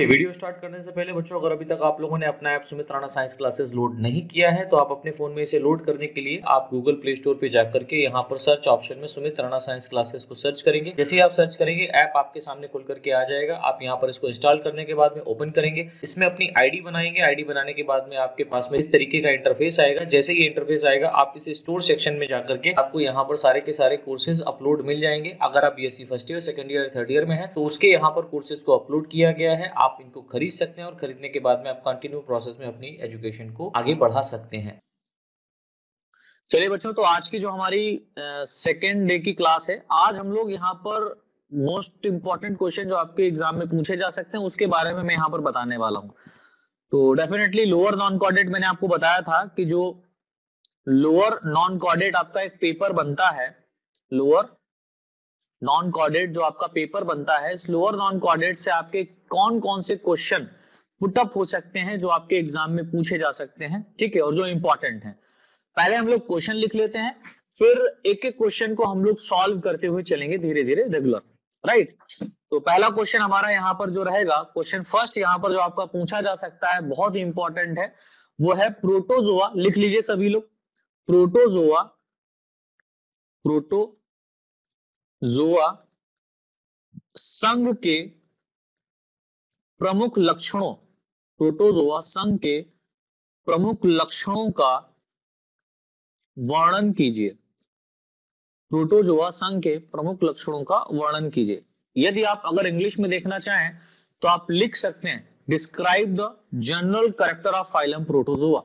Video start करने से पहले बच्चों, अगर अभी तक आप लोगों ने अपना app Sumit Rana science classes load नहीं किया है तो आप अपने फोन में इसे लोड करने के लिए आप गूगल प्ले स्टोर पे जाकर के यहाँ पर सर्च ऑप्शन में सुमित राणा साइंस क्लासेस को सर्च करेंगे। जैसे ही आप सर्च करेंगे ऐप आपके सामने खुल करके आ जाएगा। आप यहाँ पर इसको इंस्टॉल करने के बाद में ओपन करेंगे, इसमें अपनी आईडी बनाएंगे। आईडी बनाने के बाद में आपके पास में इस तरीके का इंटरफेस आएगा। जैसे ही इंटरफेस आएगा आप इस स्टोर सेक्शन में जाकर के आपको यहाँ पर सारे के सारे कोर्सेज अपलोड मिल जाएंगे। अगर आप BSc first year, second year, third year में है तो उसके यहाँ पर कोर्सेज को अपलोड किया गया है। आप इनको खरीद सकते हैं और खरीदने के बाद में आप कंटिन्यू प्रोसेस में अपनी एजुकेशन को आगे बढ़ा सकते हैं। चलिए बच्चों, तो आज की जो हमारी सेकेंड डे की क्लास है, आज हम लोग यहाँ पर मोस्ट इंपॉर्टेंट क्वेश्चन जो आपके एग्जाम में पूछे जा सकते हैं उसके बारे में मैं यहाँ पर बताने वाला हूँ। तो डेफिनेटली लोअर नॉन कॉर्डेट मैंने आपको बताया था कि जो लोअर नॉन कॉर्डेट आपका एक पेपर बनता है, लोअर नॉन कॉर्डेट जो आपका पेपर बनता है, इस लोअर नॉन कॉर्डेट से आपके कौन कौन से क्वेश्चन पुटअप हो सकते हैं जो आपके एग्जाम में पूछे जा सकते हैं, ठीक है, और जो इंपॉर्टेंट है। पहले हम लोग क्वेश्चन लिख लेते हैं, फिर एक एक क्वेश्चन को हम लोग सॉल्व करते हुए चलेंगे धीरे धीरे रेगुलर, राइट। तो पहला क्वेश्चन हमारा यहाँ पर जो रहेगा, क्वेश्चन फर्स्ट यहाँ पर जो आपका पूछा जा सकता है, बहुत ही इंपॉर्टेंट है, वो है प्रोटोजोआ। लिख लीजिए सभी लोग, प्रोटोजोआ, प्रोटोजोआ संघ के प्रमुख लक्षणों, प्रोटोजोआ संघ के प्रमुख लक्षणों का वर्णन कीजिए। प्रोटोजोआ संघ के प्रमुख लक्षणों का वर्णन कीजिए। यदि आप अगर इंग्लिश में देखना चाहें तो आप लिख सकते हैं describe the general character of phylum protozoa.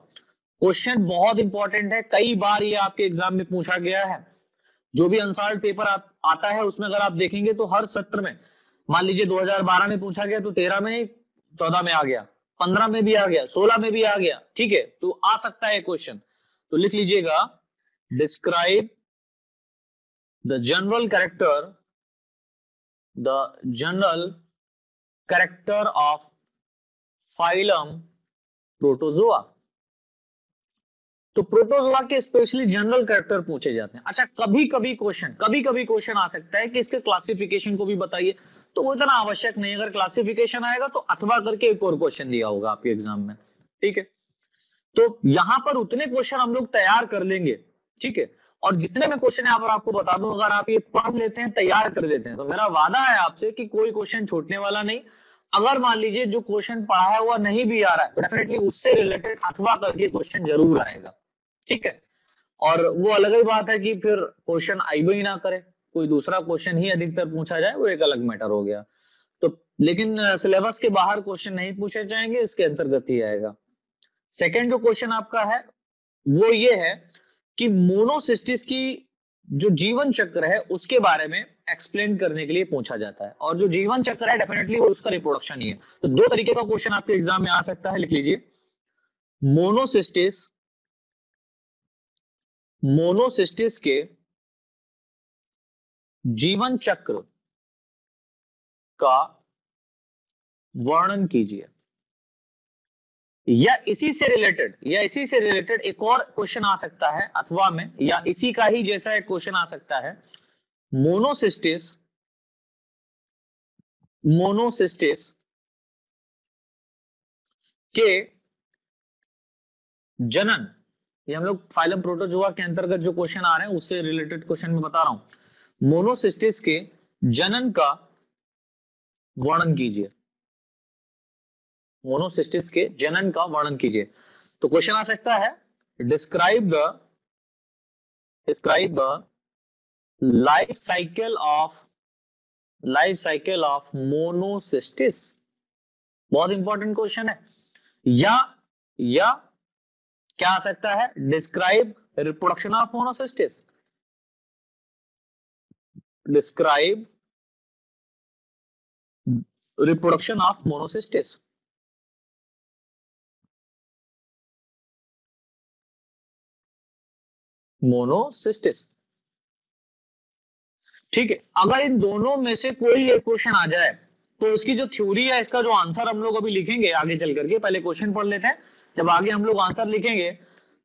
Question बहुत इंपॉर्टेंट है, कई बार ये आपके एग्जाम में पूछा गया है। जो भी अनसॉल्व्ड पेपर आता है उसमें अगर आप देखेंगे तो हर सत्र में, मान लीजिए 2012 में पूछा गया तो 13 में नहीं, 14 में आ गया, 15 में भी आ गया, 16 में भी आ गया, ठीक है, तो आ सकता है क्वेश्चन। तो लिख लीजिएगा describe the general character of phylum protozoa. तो प्रोटोजोआ के स्पेशली जनरल कैरेक्टर पूछे जाते हैं। अच्छा, कभी कभी क्वेश्चन आ सकता है कि इसके क्लासिफिकेशन को भी बताइए, तो वो इतना आवश्यक नहीं। अगर क्लासिफिकेशन आएगा तो अथवा करके एक और क्वेश्चन दिया होगा आपके एग्जाम में, ठीक है। तो यहां पर उतने क्वेश्चन हम लोग तैयार कर लेंगे, ठीक है, और जितने में क्वेश्चन यहाँ पर आपको बता दूं, अगर आप ये पढ़ लेते हैं, तैयार कर देते हैं, तो मेरा वादा है आपसे कि कोई क्वेश्चन छूटने वाला नहीं। अगर मान लीजिए जो क्वेश्चन पढ़ा है वो नहीं भी आ रहा है, डेफिनेटली उससे रिलेटेड अथवा करके क्वेश्चन जरूर आएगा, ठीक है। और वो अलग ही बात है कि फिर क्वेश्चन आईबो ही ना करे, कोई दूसरा क्वेश्चन ही अधिकतर पूछा जाए, वो एक अलग मैटर हो गया। तो लेकिन सिलेबस के बाहर क्वेश्चन नहीं पूछे जाएंगे, इसके अंतर्गत ही आएगा। सेकेंड जो क्वेश्चन आपका है वो ये है कि मोनोसिस्टिस की जो जीवन चक्र है उसके बारे में एक्सप्लेन करने के लिए पूछा जाता है। और जो जीवन चक्र है डेफिनेटली वो उसका रिप्रोडक्शन ही है। तो दो तरीके का क्वेश्चन आपके एग्जाम में आ सकता है, लिख लीजिए मोनोसिस्टिस के जीवन चक्र का वर्णन कीजिए। या इसी से रिलेटेड एक और क्वेश्चन आ सकता है अथवा में, या इसी का ही जैसा एक क्वेश्चन आ सकता है, मोनोसिस्टिस के जनन। ये हम लोग फाइलम प्रोटोजोआ के अंतर्गत जो क्वेश्चन आ रहे हैं उससे रिलेटेड क्वेश्चन में बता रहा हूं। मोनोसिस्टिस के जनन का वर्णन कीजिए। मोनोसिस्टिस के जनन का वर्णन कीजिए। तो क्वेश्चन आ सकता है describe the life cycle of Monocystis. बहुत इंपॉर्टेंट क्वेश्चन है। या क्या आ सकता है, describe reproduction of Monocystis. Describe reproduction of Monocystis. ठीक है। अगर इन दोनों में से कोई एक क्वेश्चन आ जाए तो उसकी जो थ्योरी है, इसका जो आंसर हम लोग अभी लिखेंगे आगे चल करके, पहले क्वेश्चन पढ़ लेते हैं, जब आगे हम लोग आंसर लिखेंगे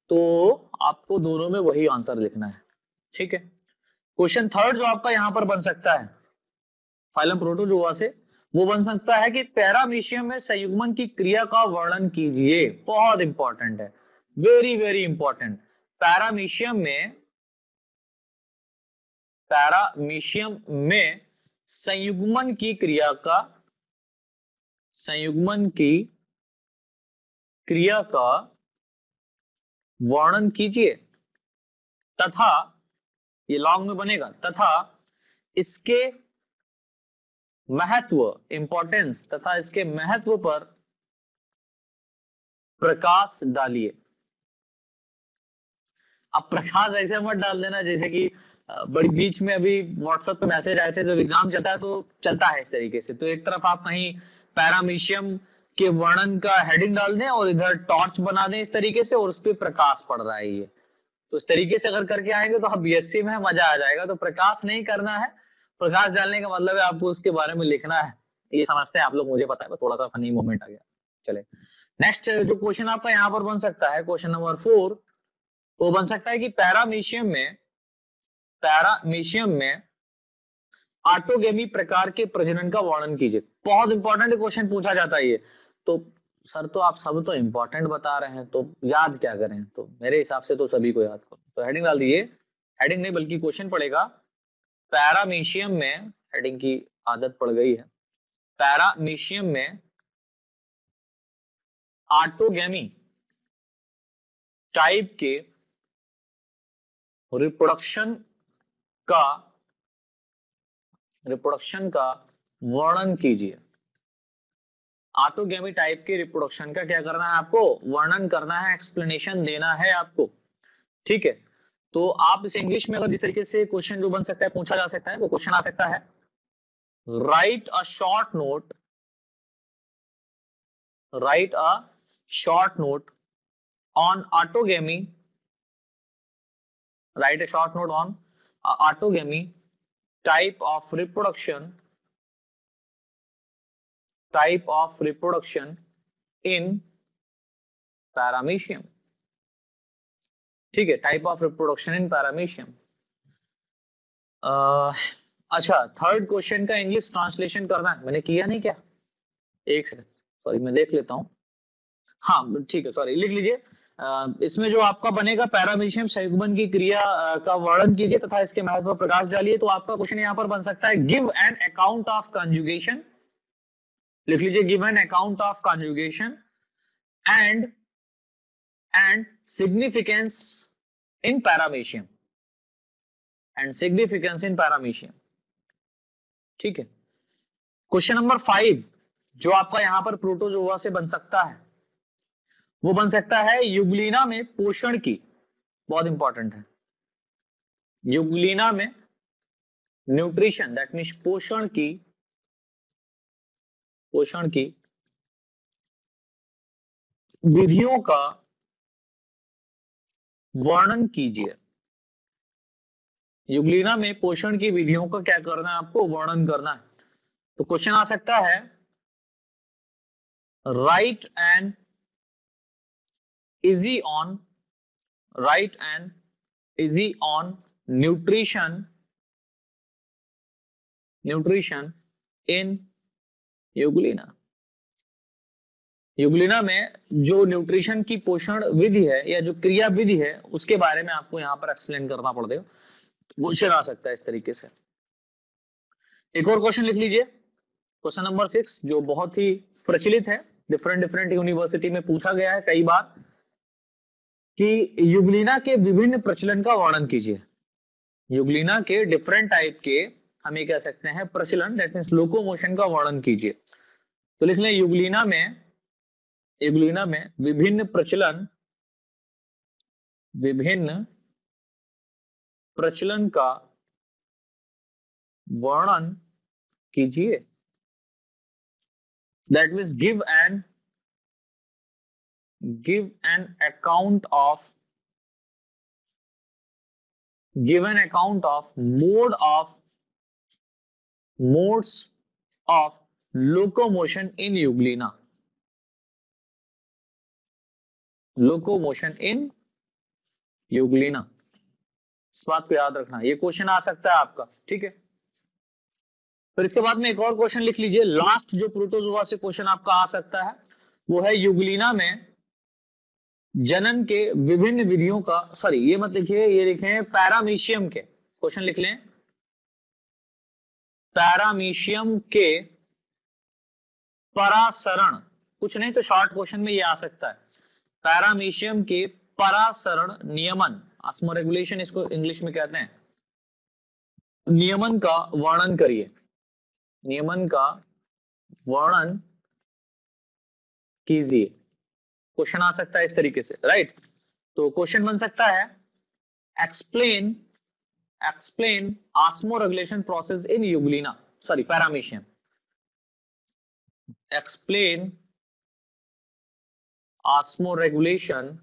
तो आपको दोनों में वही आंसर लिखना है, ठीक है। क्वेश्चन थर्ड जो आपका यहां पर बन सकता है फाइलम प्रोटोजोआ से, वो बन सकता है कि पैरामीशियम में संयुग्मन की क्रिया का वर्णन कीजिए। बहुत इंपॉर्टेंट है, वेरी वेरी इंपॉर्टेंट। पैरामीशियम में संयुग्मन की क्रिया का वर्णन कीजिए तथा, ये लॉन्ग में बनेगा, तथा इसके महत्व, इंपॉर्टेंस तथा इसके महत्व पर प्रकाश डालिए। अब प्रकाश ऐसे मत डाल देना जैसे कि बड़ी बीच में अभी व्हाट्सएप पे मैसेज आए थे, जब एग्जाम चलता है तो चलता है इस तरीके से, तो एक तरफ आप कहीं पैरामीशियम के वर्णन का हेडिंग डाल दें और इधर टॉर्च बना दें इस तरीके से, और उस पर प्रकाश पड़ रहा है ये, तो इस तरीके से अगर करके आएंगे तो आप बीएससी में मजा आ जाएगा। तो प्रकाश नहीं करना है, प्रकाश डालने का मतलब है आपको उसके बारे में लिखना है। ये समझते हैं आप लोग, मुझे पता है, बस थोड़ा सा फनी मोमेंट आ गया। चले नेक्स्ट जो क्वेश्चन आपका यहाँ पर बन सकता है, क्वेश्चन नंबर 4, वो बन सकता है कि पैरामीशियम में ऑटोगेमी प्रकार के प्रजनन का वर्णन कीजिए। बहुत इंपॉर्टेंट क्वेश्चन पूछा जाता है ये। तो सर तो आप सब तो इंपॉर्टेंट बता रहे हैं, तो याद क्या करें? तो मेरे हिसाब से तो सभी को याद करो। तो हेडिंग डाल दीजिए, हेडिंग नहीं बल्कि क्वेश्चन पड़ेगा, पैरामीशियम में, हेडिंग की आदत पड़ गई है, पैरामीशियम में ऑटोगेमी टाइप के रिप्रोडक्शन का वर्णन कीजिए। ऑटोगेमी टाइप के रिप्रोडक्शन का क्या करना है आपको? वर्णन करना है, एक्सप्लेनेशन देना है आपको, ठीक है। तो आप इसे इंग्लिश में अगर जिस तरीके से क्वेश्चन जो बन सकता है, पूछा जा सकता है, वो क्वेश्चन आ सकता है, right a short note on autogamy, write a short note on autogamy type of reproduction in paramecium, ठीक है, type of reproduction in paramecium. अच्छा, थर्ड क्वेश्चन का इंग्लिश ट्रांसलेशन करना है, मैंने किया नहीं क्या? एक सेकंड, सॉरी मैं देख लेता हूं। हाँ ठीक है, सॉरी, लिख लीजिए। इसमें जो आपका बनेगा, पैरामीशियम संयुग्मन की क्रिया का वर्णन कीजिए तथा इसके महत्व पर प्रकाश डालिए। तो आपका क्वेश्चन यहाँ पर बन सकता है, give an account of conjugation, लिख लीजिए, give an account of conjugation and significance in paramecium, ठीक है। क्वेश्चन नंबर 5 जो आपका यहाँ पर प्रोटोजोआ से बन सकता है, वो बन सकता है, युग्लिना में पोषण की, बहुत इंपॉर्टेंट है, युग्लिना में न्यूट्रिशन, दैट मीन्स पोषण की विधियों का वर्णन कीजिए। युग्लिना में पोषण की विधियों का क्या करना है आपको? वर्णन करना है। तो क्वेश्चन आ सकता है, right and easy on nutrition in Euglena. Euglena में जो न्यूट्रिशन की पोषण विधि है या जो क्रिया विधि है, उसके बारे में आपको यहाँ पर एक्सप्लेन करना पड़ेगा। क्वेश्चन आ सकता है इस तरीके से। एक और क्वेश्चन लिख लीजिए, क्वेश्चन नंबर 6, जो बहुत ही प्रचलित है, डिफरेंट यूनिवर्सिटी में पूछा गया है कई बार, कि युग्लिना के विभिन्न प्रचलन का वर्णन कीजिए। युग्लिना के डिफरेंट टाइप के, हम ये कह सकते हैं, प्रचलन, दैट मींस लोकोमोशन का वर्णन कीजिए। तो लिख लें, युग्लिना में विभिन्न प्रचलन का वर्णन कीजिए। That means give an account of modes of locomotion in युग्लिना। इस बात को याद रखना, ये क्वेश्चन आ सकता है आपका, ठीक है। फिर इसके बाद में एक और क्वेश्चन लिख लीजिए, लास्ट जो प्रोटोजोआ से क्वेश्चन आपका आ सकता है वो है यूग्लिना में जनन के विभिन्न विधियों का, सॉरी ये मत लिखिए, ये लिखे पैरामीशियम के, क्वेश्चन लिख लें पैरामीशियम के परासरण, कुछ नहीं तो शॉर्ट क्वेश्चन में ये आ सकता है, पैरामीशियम के परासरण नियमन, ऑस्मो रेगुलेशन इसको इंग्लिश में कहते हैं, नियमन का वर्णन करिए, नियमन का वर्णन कीजिए। क्वेश्चन आ सकता है इस तरीके से, राइट। तो क्वेश्चन बन सकता है explain osmo regulation process in Euglena, sorry paramecium, explain osmo regulation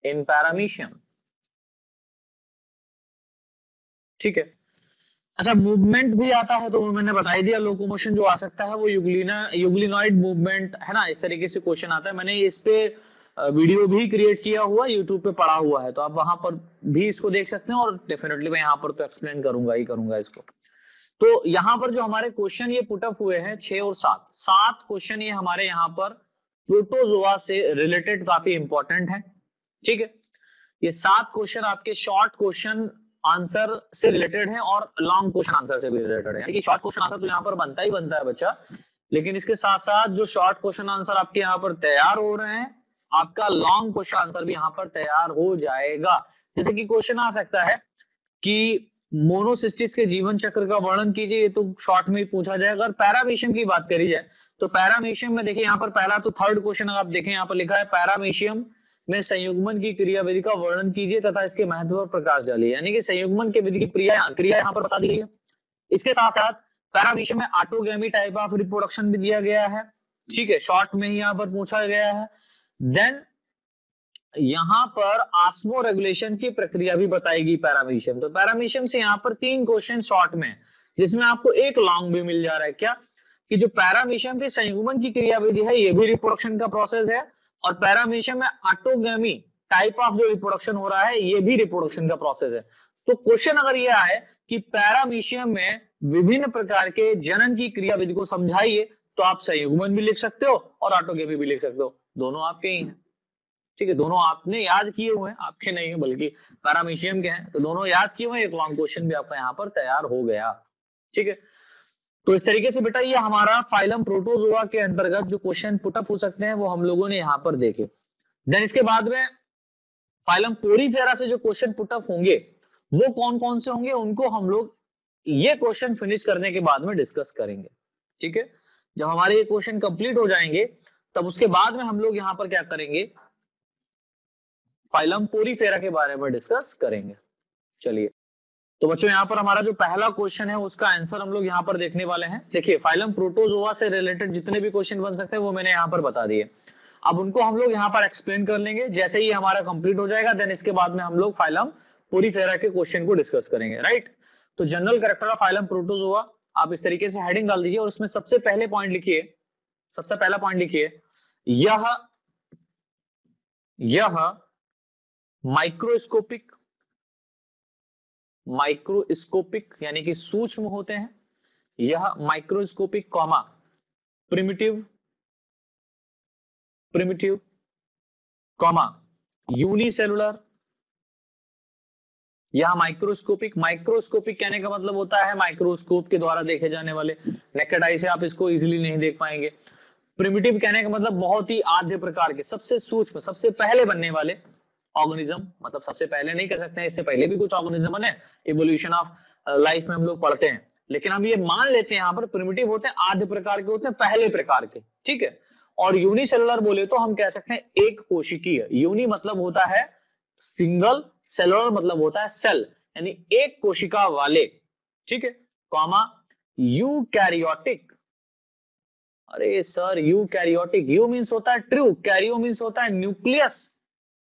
in paramecium, ठीक है। अच्छा, मूवमेंट भी आता है तो वो मैंने बता ही दिया, लोकोमोशन जो आ सकता है वो यूग्लिनॉइड मूवमेंट है ना, इस तरीके से क्वेश्चन आता है। मैंने इस पे वीडियो भी क्रिएट किया हुआ, यूट्यूब पे पड़ा हुआ है, तो आप वहां पर भी इसको देख सकते हैं, और डेफिनेटली मैं यहाँ पर तो एक्सप्लेन करूंगा ही करूंगा इसको। तो यहाँ पर जो हमारे क्वेश्चन ये पुटअप हुए हैं 6 और 7 क्वेश्चन, ये हमारे यहाँ पर प्रोटोजोआ से रिलेटेड काफी इंपॉर्टेंट है, ठीक है। ये 7 क्वेश्चन आपके शॉर्ट क्वेश्चन आंसर से रिलेटेड है और लॉन्ग क्वेश्चन आंसर से भी रिलेटेड है, यानी कि शॉर्ट क्वेश्चन आंसर तो यहाँ पर बनता ही बनता है बच्चा, लेकिन इसके साथ साथ जो शॉर्ट क्वेश्चन आंसर आपके यहाँ पर तैयार हो रहे हैं, आपका लॉन्ग क्वेश्चन आंसर भी यहाँ पर तैयार हो जाएगा। जैसे कि क्वेश्चन आ सकता है कि मोनोसिस्टिस के जीवन चक्र का वर्णन कीजिए, ये तो शॉर्ट में ही पूछा जाएगा। अगर पैरामीशियम की बात करी जाए तो पैरामीशियम में देखिए यहाँ पर पहला तो थर्ड क्वेश्चन आप देखें, यहाँ पर लिखा है पैरामीशियम में संयुग्मन की क्रियाविधि का वर्णन कीजिए तथा इसके महत्व पर प्रकाश डालिए, यानी कि संयुग्मन की विधि की क्रिया यहाँ पर बता दी गई है। इसके साथ साथ पैरामीशियम में ऑटोगैमी टाइप ऑफ रिप्रोडक्शन भी दिया गया है, ठीक है, शॉर्ट में ही यहाँ पर पूछा गया है। देन यहाँ पर ऑस्मो रेगुलेशन की प्रक्रिया भी बताएगी पैरामीशियम। तो पैरामीशियम से यहाँ पर 3 क्वेश्चन शॉर्ट में, जिसमें आपको एक लॉन्ग भी मिल जा रहा है, क्या कि जो पैरामीशियम के संयुग्मन की क्रियाविधि है ये भी रिप्रोडक्शन का प्रोसेस है, और पैरामीशियम में ऑटोगैमी टाइप ऑफ जो रिप्रोडक्शन हो रहा है ये भी रिप्रोडक्शन का प्रोसेस है। तो क्वेश्चन अगर ये आए कि पैरामीशियम में विभिन्न प्रकार के जनन की क्रियाविधि को समझाइए, तो आप संयुग्मन भी लिख सकते हो और ऑटोगैमी भी लिख सकते हो, दोनों आपके ही हैं, ठीक है, दोनों आपने याद किए हुए हैं, आपके नहीं है बल्कि पैरामीशियम के हैं, तो दोनों याद किए हुए हैं, एक लॉन्ग क्वेश्चन भी आपका यहाँ पर तैयार हो गया, ठीक है। तो इस तरीके से बेटा ये हमारा फाइलम प्रोटोजोआ के अंतर्गत जो क्वेश्चन पुटअप हो सकते हैं वो हम लोगों ने यहाँ पर देखे। देन इसके बाद में फाइलम पोरीफेरा से जो क्वेश्चन पुटअप होंगे वो कौन कौन से होंगे, उनको हम लोग ये क्वेश्चन फिनिश करने के बाद में डिस्कस करेंगे, ठीक है। जब हमारे ये क्वेश्चन कंप्लीट हो जाएंगे तब उसके बाद में हम लोग यहाँ पर क्या करेंगे, फाइलम पोरीफेरा के बारे में डिस्कस करेंगे। चलिए, तो बच्चों यहाँ पर हमारा जो पहला क्वेश्चन है उसका आंसर हम लोग यहाँ पर देखने वाले हैं। देखिए, फाइलम प्रोटोजोआ से रिलेटेड जितने भी क्वेश्चन बन सकते हैं वो मैंने यहाँ पर बता दिए, अब उनको हम लोग यहाँ पर एक्सप्लेन कर लेंगे जैसे ही हमारा कंप्लीट हो जाएगा। देन इसके बाद में हम लोग फाइलम पोरीफेरा के क्वेश्चन को डिस्कस करेंगे, राइट। तो general character of phylum protozoa आप इस तरीके से हेडिंग डाल दीजिए और उसमें सबसे पहले पॉइंट लिखिए, सबसे पहला पॉइंट लिखिए, यह माइक्रोस्कोपिक यानी कि सूक्ष्म होते हैं, यह microscopic comma primitive comma unicellular, यह माइक्रोस्कोपिक कहने का मतलब होता है माइक्रोस्कोप के द्वारा देखे जाने वाले, नेकेड आई से आप इसको इजीली नहीं देख पाएंगे। प्रिमिटिव कहने का मतलब बहुत ही आद्य प्रकार के, सबसे सूक्ष्म, सबसे पहले बनने वाले ऑर्गेनिज्म, मतलब सबसे पहले नहीं कह सकते हैं, इससे पहले भी कुछ ऑर्गेनिज्म बने, इवोल्यूशन ऑफ लाइफ में हम लोग पढ़ते हैं, लेकिन हम ये मान लेते हैं यहाँ पर प्रिमिटिव होते हैं, आद्य प्रकार के होते हैं, पहले प्रकार के, ठीक है। और यूनिसेलुलर बोले तो हम कह सकते हैं एक कोशिकीय, यूनि मतलब होता है सिंगल, सेलुलर मतलब होता है सेल, यानी एक कोशिका वाले, ठीक है, कॉमा यूकैरियोटिक, अरे सर यूकैरियोटिक, यू मींस होता है ट्रू, कैरियो मींस होता है न्यूक्लियस,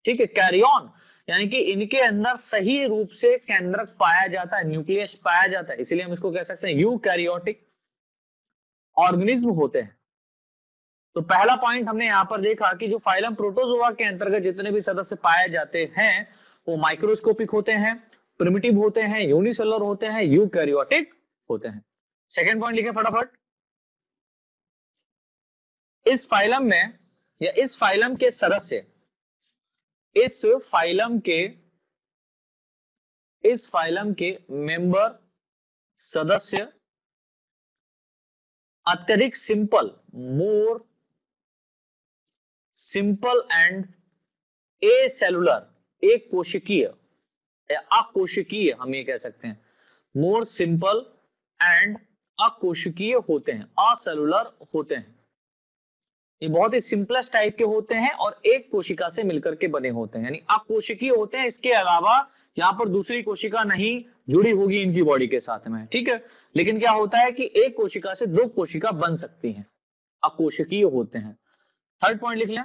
ठीक है, कैरियन, यानी कि इनके अंदर सही रूप से केंद्रक पाया जाता है, न्यूक्लियस पाया जाता है, इसीलिए हम इसको कह सकते हैं यूकैरियोटिक ऑर्गेनिज्म होते हैं। तो पहला पॉइंट हमने यहां पर देखा कि जो फाइलम प्रोटोजोआ के अंतर्गत जितने भी सदस्य पाए जाते हैं वो माइक्रोस्कोपिक होते हैं, प्रिमिटिव होते हैं, यूनिसेलुलर होते हैं, यूकैरियोटिक होते हैं। सेकंड पॉइंट लिखे फटाफट। इस फाइलम में या इस फाइलम के सदस्य, इस फाइलम के मेंबर सदस्य अत्यधिक सिंपल, मोर सिंपल एंड एसेलुलर, एक कोशिकीय या अकोशिकीय हम ये कह सकते हैं, मोर सिंपल एंड अकोशिकीय होते हैं, असेलुलर होते हैं। ये बहुत ही सिंपलेस्ट टाइप के होते हैं और एक कोशिका से मिलकर के बने होते हैं, यानी अकोशिकीय होते हैं। इसके अलावा यहाँ पर दूसरी कोशिका नहीं जुड़ी होगी इनकी बॉडी के साथ में, ठीक है। लेकिन क्या होता है कि एक कोशिका से दो कोशिका बन सकती हैं, अकोशिकीय होते हैं। थर्ड पॉइंट लिख लें,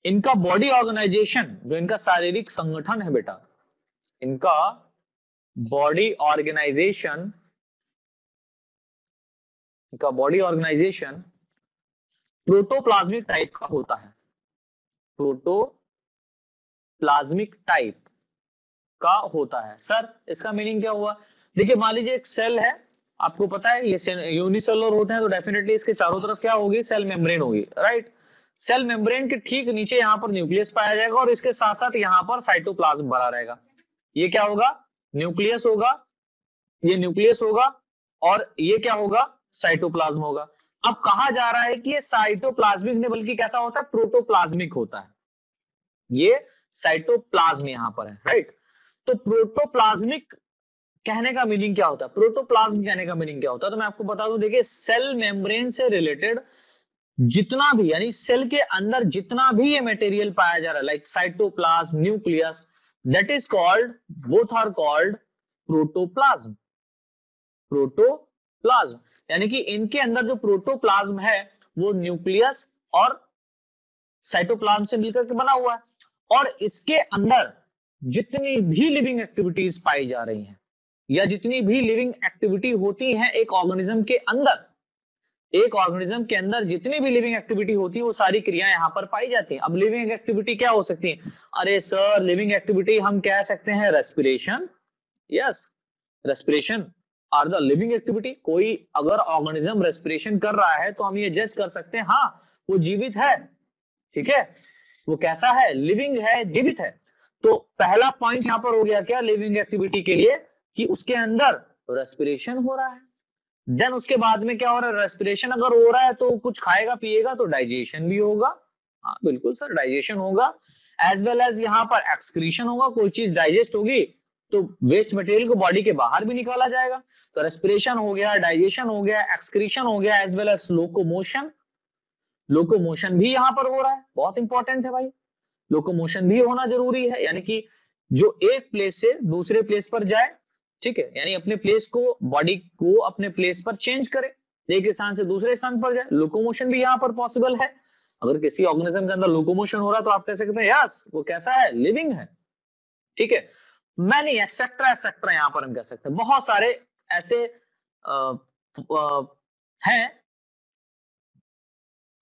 इनका बॉडी ऑर्गेनाइजेशन, जो इनका शारीरिक संगठन है बेटा, इनका बॉडी ऑर्गेनाइजेशन, इनका बॉडी ऑर्गेनाइजेशन प्रोटोप्लाज्मिक टाइप का होता है, प्रोटोप्लाज्मिक टाइप का होता है। सर इसका मीनिंग क्या हुआ? देखिए मान लीजिए एक सेल है, आपको पता है ये यूनिसेलुलर होते हैं, तो डेफिनेटली इसके चारों तरफ क्या होगी? सेल मेम्ब्रेन होगी, राइट। सेल मेम्ब्रेन के ठीक नीचे यहाँ पर न्यूक्लियस पाया जाएगा और इसके साथ साथ यहाँ पर साइटोप्लाज्म भरा रहेगा। ये क्या होगा? न्यूक्लियस होगा, ये न्यूक्लियस होगा और ये क्या होगा? साइटोप्लाज्म होगा। अब कहा जा रहा है कि ये साइटोप्लाज्मिक नहीं बल्कि कैसा होता है? प्रोटोप्लाज्मिक होता है। ये साइटोप्लाज्म यहां पर है, राइट। तो प्रोटोप्लाज्मिक कहने का मीनिंग क्या होता है? प्रोटोप्लाज्म कहने का मीनिंग क्या होता है? तो मैं आपको बता दूं, देखिए सेल मेम्ब्रेन से रिलेटेड जितना भी, यानी सेल के अंदर जितना भी ये मटेरियल पाया जा रहा है, like cytoplasm, nucleus, that is called, both are called protoplasm. Protoplasm यानी कि इनके अंदर जो प्रोटोप्लाज्म है वो न्यूक्लियस और साइटोप्लाज्म से मिलकर के बना हुआ है। और इसके अंदर जितनी भी लिविंग एक्टिविटीज पाई जा रही हैं या जितनी भी लिविंग एक्टिविटी होती है एक ऑर्गेनिज्म के अंदर, एक ऑर्गेनिज्म के अंदर जितनी भी लिविंग एक्टिविटी होती है वो सारी क्रियाएं यहां पर पाई जाती हैं। अब लिविंग एक्टिविटी क्या हो सकती है? अरे सर लिविंग एक्टिविटी हम कह सकते हैं respiration. Yes, respiration are the living activity. कोई अगर ऑर्गेनिज्म रेस्पिरेशन कर रहा है तो हम ये जज कर सकते हैं हाँ वो जीवित है, ठीक है। वो कैसा है? लिविंग है, जीवित है। तो पहला पॉइंट यहां पर हो गया क्या लिविंग एक्टिविटी के लिए? कि उसके अंदर रेस्पिरेशन हो रहा है। देन उसके बाद में क्या हो रहा है? रेस्पिरेशन अगर हो रहा है तो कुछ खाएगा पिएगा तो डाइजेशन भी होगा। हाँ बिल्कुल सर, डाइजेशन होगा। एज वेल एज यहाँ पर एक्सक्रीशन होगा, कोई चीज डाइजेस्ट होगी तो वेस्ट मटेरियल को बॉडी के बाहर भी निकाला जाएगा। तो रेस्पिरेशन हो गया, डाइजेशन हो गया, एक्सक्रीशन हो गया, as well as locomotion. Locomotion भी यहाँ पर हो रहा है, बहुत इंपॉर्टेंट है भाई, लोकोमोशन भी होना जरूरी है। यानी कि जो एक प्लेस से दूसरे प्लेस पर जाए, ठीक है, यानी अपने प्लेस को, बॉडी को अपने प्लेस पर चेंज करे, एक स्थान से दूसरे स्थान पर जाए। लोकोमोशन भी यहाँ पर पॉसिबल है। अगर किसी ऑर्गेनिज्म के अंदर लोकोमोशन हो रहा है तो आप कह सकते हैं यस वो कैसा है? लिविंग है, ठीक है। मैं नहीं, एक्सेट्रा एक्सेट्रा यहाँ पर हम कह सकते हैं। बहुत सारे ऐसे हैं।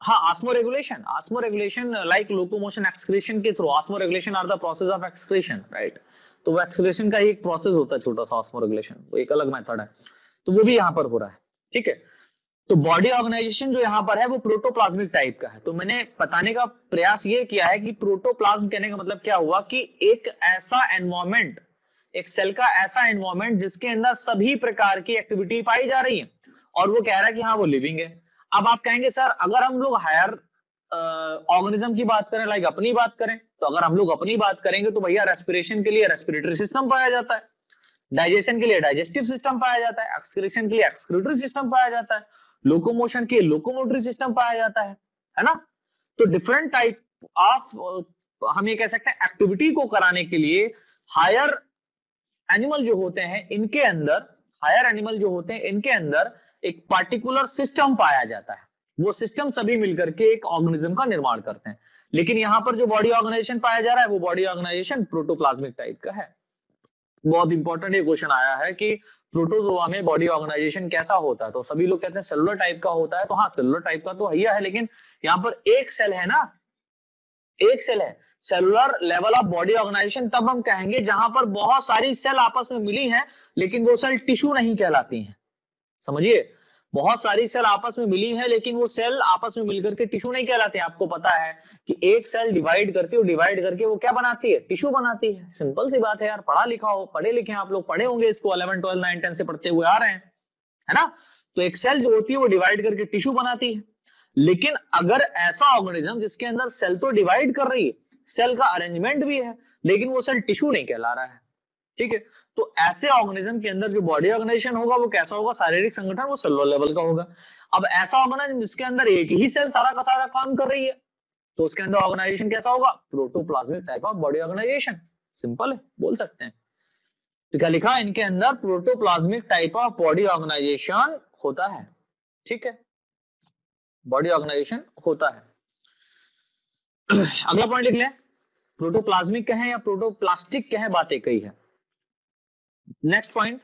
हाँ, ऑस्मोरेगुलेशन लाइक लोकोमोशन एक्सक्रीशन के through. Osmoregulation are the process of excretion, right. तो वो एक्सक्रीशन का ही एक प्रोसेस होता है छोटा सा, ऑस्मोरेगुलेशन, वो एक अलग मेथड है। तो वो भी यहाँ पर हो रहा है, ठीक है। तो बॉडी ऑर्गेनाइजेशन जो यहाँ पर है वो प्रोटोप्लाज्मिक टाइप का है। तो मैंने बताने का प्रयास ये किया है कि प्रोटोप्लाज्म कहने का मतलब क्या हुआ कि एक ऐसा एनवायरमेंट, एक सेल का ऐसा एनवायरमेंट जिसके अंदर सभी प्रकार की एक्टिविटी पाई जा रही है और वो कह रहा है कि हाँ वो लिविंग है। अब आप कहेंगे सर अगर हम लोग हायर ऑर्गेनिज्म की बात करें, लाइक अपनी बात करें, तो अगर हम लोग अपनी बात करेंगे तो भैया रेस्पिरेशन के लिए रेस्पिरेटरी सिस्टम पाया जाता है, डाइजेशन के लिए डाइजेस्टिव सिस्टम पाया जाता है, एक्सक्रीशन के लिए एक्सक्रीटरी सिस्टम पाया जाता है, लोकोमोशन के लिए लोकोमोटरी सिस्टम पाया जाता है ना। तो डिफरेंट टाइप ऑफ हम ये कह सकते हैं एक्टिविटी को कराने के लिए हायर एनिमल जो होते हैं इनके अंदर, हायर एनिमल जो होते हैं इनके अंदर एक पार्टिकुलर सिस्टम पाया जाता है। वो सिस्टम सभी मिलकर के एक ऑर्गेनिज्म का निर्माण करते हैं। लेकिन यहां पर जो बॉडी ऑर्गेनाइजेशन पाया जा रहा है वो बॉडी ऑर्गेनाइजेशन प्रोटोप्लाज्मिक टाइप का है। बहुत इंपॉर्टेंट ये क्वेश्चन आया है कि प्रोटोजोआ में बॉडी ऑर्गेनाइजेशन कैसा होता है। तो सभी लोग कहते हैं सेलुलर टाइप का होता है, तो हाँ सेलुलर टाइप का तो है, लेकिन यहाँ पर एक सेल है ना, एक सेल है cellular level of body organisation तब हम कहेंगे जहां पर बहुत सारी सेल आपस में मिली हैं लेकिन वो सेल टिश्यू नहीं कहलाती हैं। समझिए, बहुत सारी सेल आपस में मिली है लेकिन वो सेल आपस में मिलकर के टिश्यू नहीं कहलाते। आपको पता है कि एक सेल डिवाइड करती है, डिवाइड करके वो क्या बनाती है, टिश्यू बनाती है। सिंपल सी बात है यार, पढ़ा लिखा हो, पढ़े लिखे आप लोग पढ़े होंगे इसको, 11 12 9 10 से पढ़ते हुए आ रहे हैं, है ना। तो एक सेल जो होती है वो डिवाइड करके टिश्यू बनाती है। लेकिन अगर ऐसा ऑर्गेनिज्म जिसके अंदर सेल तो डिवाइड कर रही है, सेल का अरेंजमेंट भी है, लेकिन वो सेल टिश्यू नहीं कहला रहा है, ठीक है, तो ऐसे ऑर्गेनिज्म के अंदर जो बॉडी ऑर्गेनाइजेशन होगा वो कैसा होगा, शारीरिक संगठन वो सेलुलर लेवल का होगा। अब ऐसा ऑर्गेनिज्म जिसके अंदर एक ही सेल सारा का सारा काम कर रही है तो उसके अंदर ऑर्गेनाइजेशन कैसा होगा, protoplasmic type of body organisation. Simple है, बोल सकते हैं। तो क्या लिखा, इनके अंदर protoplasmic type of body organisation होता है, ठीक है, बॉडी ऑर्गेनाइजेशन होता है। अगला पॉइंट लिख लें, प्रोटोप्लाज्मिक कहें या प्रोटोप्लास्टिक कहें, बात एक ही है। नेक्स्ट पॉइंट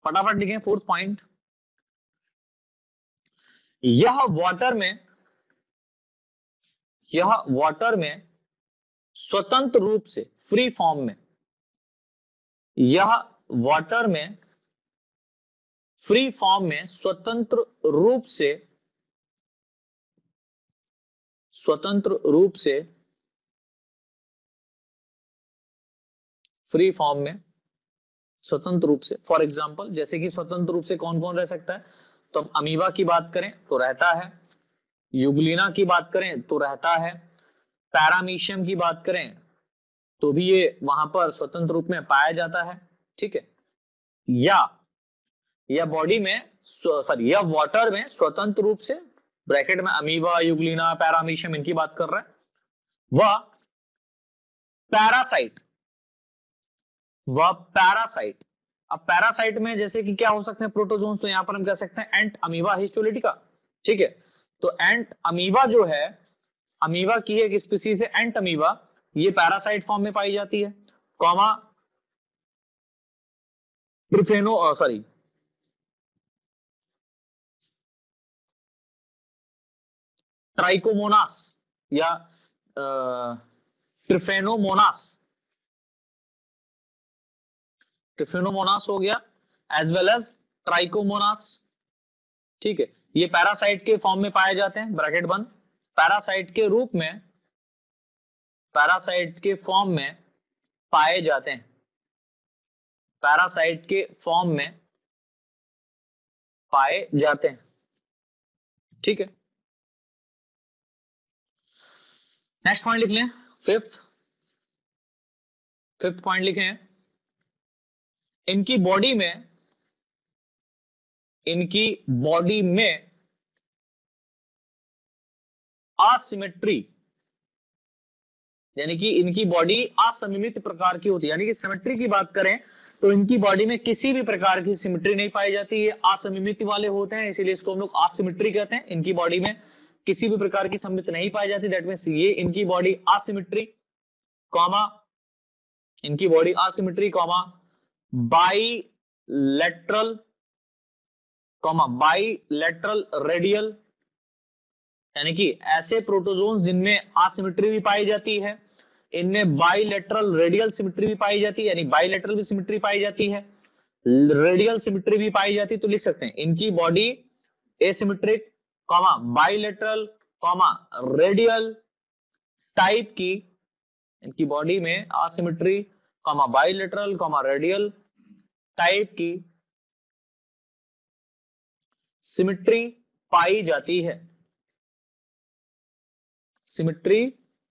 फटाफट लिखें, फोर्थ पॉइंट, यह वाटर में स्वतंत्र रूप से फ्री फॉर्म में, यह वाटर में फ्री फॉर्म में स्वतंत्र रूप से फ्री फॉर्म में, स्वतंत्र रूप से, फॉर एग्जाम्पल जैसे कि स्वतंत्र रूप से कौन कौन रह सकता है, तो हम अमीबा की बात करें तो रहता है, यूग्लिना की बात करें तो रहता है, पैरामीशियम की बात करें तो भी ये वहां पर स्वतंत्र रूप में पाया जाता है, ठीक है, या बॉडी में सॉरी या वाटर में स्वतंत्र रूप से, ब्रैकेट में अमीबा, यूग्लिना, पैरामीशियम इनकी बात कर रहे हैं, वह पैरासाइट। अब पैरासाइट में जैसे कि क्या हो सकते हैं प्रोटोजोन्स, तो यहां पर हम कह सकते हैं एंट अमीबा हिस्टोलिटिका, ठीक है, तो एंट अमीबा जो है, अमीबा की एक स्पीसीज है एंट अमीबा, ये पैरासाइट फॉर्म में पाई जाती है, कॉमा ट्राइकोमोनास या ट्रिफेनोमोनास हो गया, एज वेल एज ट्राइकोमोनास, ठीक है, ये पैरासाइट के फॉर्म में पाए जाते हैं, ब्रैकेट बंद, पैरासाइट के रूप में, पैरासाइट के फॉर्म में पाए जाते हैं, पैरासाइट के फॉर्म में पाए जाते हैं, ठीक है। नेक्स्ट पॉइंट लिख लें, फिफ्थ पॉइंट लिखें, इनकी बॉडी में असिमेट्री, यानी कि इनकी बॉडी असममित प्रकार की होती है, यानी कि सिमेट्री की बात करें तो इनकी बॉडी में किसी भी प्रकार की सिमेट्री नहीं पाई जाती है, असममित वाले होते हैं, इसीलिए इसको हम लोग असिमेट्री कहते हैं। इनकी बॉडी में किसी भी प्रकार की सममित नहीं पाई जाती, दैट मींस ये इनकी बॉडी असिमेट्री, कॉमा इनकी body asymmetry, comma bilateral radial, यानी कि ऐसे प्रोटोजोन्स जिनमें असिमेट्री भी पाई जाती है, इनमें बाइलेटरल रेडियल सिमेट्री भी पाई जाती है, यानी बाइलेटरल भी सिमेट्री पाई जाती है, रेडियल सिमेट्री भी पाई जाती है, तो लिख सकते हैं इनकी body asymmetric, comma bilateral, comma radial type की, इनकी बॉडी में asymmetry, comma bilateral, comma radial type की सिमेट्री पाई जाती है, सिमेट्री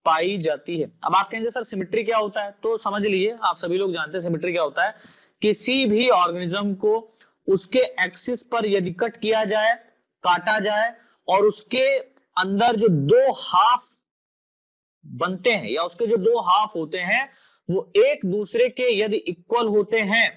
पाई जाती है। अब आप कहेंगे सर सिमेट्री क्या होता है, तो समझ लीजिए, आप सभी लोग जानते हैं सिमेट्री क्या होता है, किसी भी ऑर्गेनिज्म को उसके एक्सिस पर यदि कट किया जाए, काटा जाए और उसके अंदर जो दो हाफ बनते हैं या उसके जो दो हाफ होते हैं वो एक दूसरे के यदि इक्वल होते हैं,